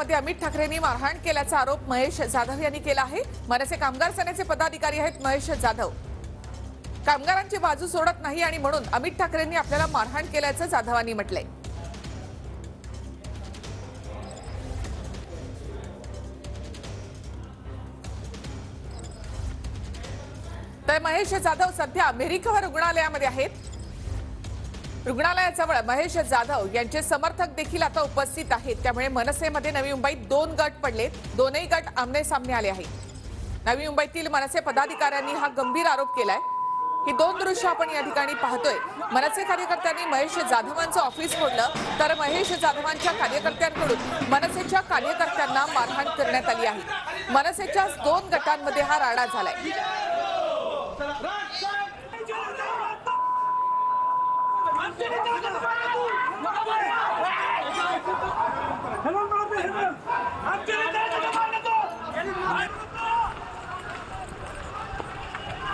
मनसेमध्ये अमित ठाकरेंनी मारहाण केल्याचा आरोप महेश जाधव यांनी केला आहे। मनसे कामगार सेनेचे पदाधिकारी आहेत महेश जाधव। कामगारांची बाजू सोडत नाही आणि म्हणून अमित ठाकरेंनी आपल्याला मारहाण केल्याचं जाधवांनी म्हटलंय। तर महेश जाधव सध्या मेरिकवर रुग्णालयामध्ये आहेत। रुग्णालयाजवळ महेश जाधव यांचे समर्थक देखील आता उपस्थित आहेत। त्यामुळे मनसेमध्ये नवी मुंबईत दोन गट पडले, दोनही गट आमने सामने आले आहेत। नवी मुंबईतील मनसे पदाधिकाऱ्यांनी हा गंभीर आरोप केलाय। ही दोन दृश्य आपण या ठिकाणी पाहतोय। मनसे कार्यकर्त्यांनी महेश जाधवांचं ऑफिस फोडलं, तर महेश जाधवांच्या कार्यकर्त्यांकडून मनसेच्या कार्यकर्त्यांना मारहाण करण्यात आली आहे। मनसेच्या दोन गटांमध्ये हा राडा झालाय।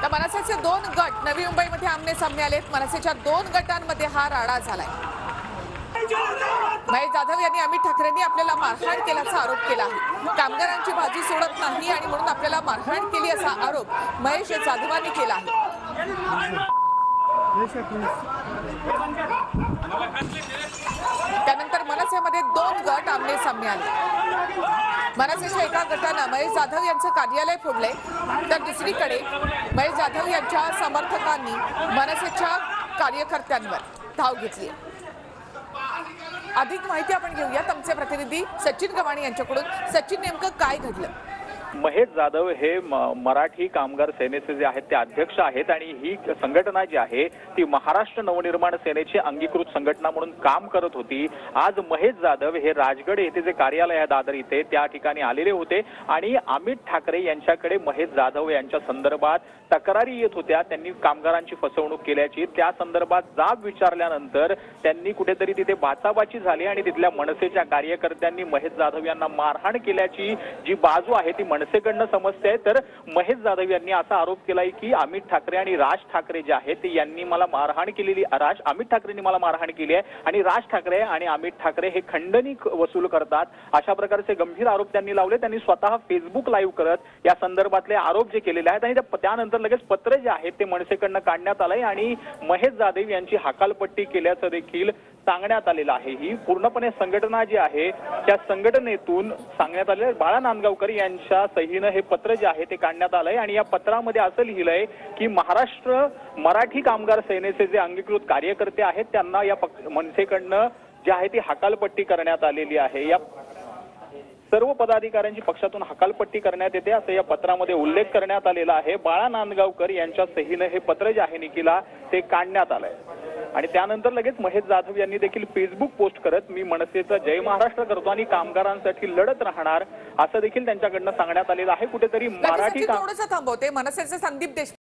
तर मनसेचे दोन गट नवी मुंबईमध्ये आमने सामने आलेत। मनसेच्या दोन गटांमध्ये हा राडा झालाय। महेश जाधव यांनी अमित ठाकरेंनी आपल्याला मारहाण केल्याचा आरोप केला आहे। कामगारांची बाजू सोडत नाही आणि म्हणून आपल्याला मारहाण केली असा आरोप महेश जाधवांनी केला आहे। त्यानंतर मनसेमध्ये दोन गट आमने सामने आले। मनसेच्या एका गटानं महेश जाधव यांचं कार्यालय फोडले, तर दुसरीकडे महेश जाधव यांच्या समर्थकांनी मनसेच्या कार्यकर्त्यांवर धाव घेतली। अधिक माहिती आपण घेऊयात आमचे प्रतिनिधी सचिन गवाणी यांच्याकडून। सचिन, नेमकं काय घडलं? महेश जाधव हे मराठी कामगार सेनेचे जे आहेत ते अध्यक्ष आहेत आणि ही संघटना जी आहे ती महाराष्ट्र नवनिर्माण सेनेची अंगीकृत संघटना म्हणून काम करत होती। आज महेश जाधव हे राजगड येथे जे कार्यालय आहे दादर इथे त्या ठिकाणी आलेले होते आणि अमित ठाकरे यांच्याकडे महेश जाधव यांच्या संदर्भात तक्रारी येत होत्या। त्यांनी कामगारांची फसवणूक केल्याची, त्या संदर्भात जाब विचारल्यानंतर त्यांनी कुठेतरी तिथे बाचाबाची झाली आणि तिथल्या मनसेच्या कार्यकर्त्यांनी महेश जाधव यांना मारहाण केल्याची जी बाजू आहे ती मनसेकडनं समजते आहे। तर महेश जाधव यांनी असा आरोप केलाय की अमित ठाकरे आणि राज ठाकरे जे आहेत यांनी मला मारहाण केलेली, अमित ठाकरेंनी मला मारहाण केली आहे आणि राज ठाकरे आणि अमित ठाकरे हे खंडणी वसूल करतात, अशा प्रकारचे गंभीर आरोप त्यांनी लावले। त्यांनी स्वतः फेसबुक लाईव्ह करत या संदर्भातले आरोप जे केलेले आहेत आणि त्यानंतर लगेच पत्र जे आहे ते मनसेकडनं काढण्यात आलंय आणि महेश जाधव यांची हकालपट्टी केल्याचं देखील सांगण्यात आलेलं आहे। ही पूर्णपणे संघटना जी आहे त्या संघटनेतून सांगण्यात आले। बाळा नांदगावकर यांच्या सहीनं हे पत्र जे आहे ते काढण्यात आलंय आणि या पत्रामध्ये असं लिहिलंय की महाराष्ट्र मराठी कामगार सेनेचे जे अंगीकृत कार्यकर्ते आहेत त्यांना या मनसेकडनं जे आहे ती हकालपट्टी करण्यात आलेली आहे। या सर्व पदाधिकाऱ्यांची पक्षातून हकालपट्टी करण्यात येते असं या पत्रामध्ये उल्लेख करण्यात आलेला आहे। बाळा नांदगावकर यांच्या सहीनं हे पत्र जे आहे निखिला ते काढण्यात आलंय आणि त्यानंतर लगेच महेश जाधव यांनी देखील फेसबुक पोस्ट करत मी मनसेचा जय महाराष्ट्र करतो आणि कामगारांसाठी लढत राहणार असं देखील त्यांच्याकडनं सांगण्यात आलेलं आहे। कुठेतरी मराठी थोडंसं थांबवते। मनसेचे संदीप देशमुख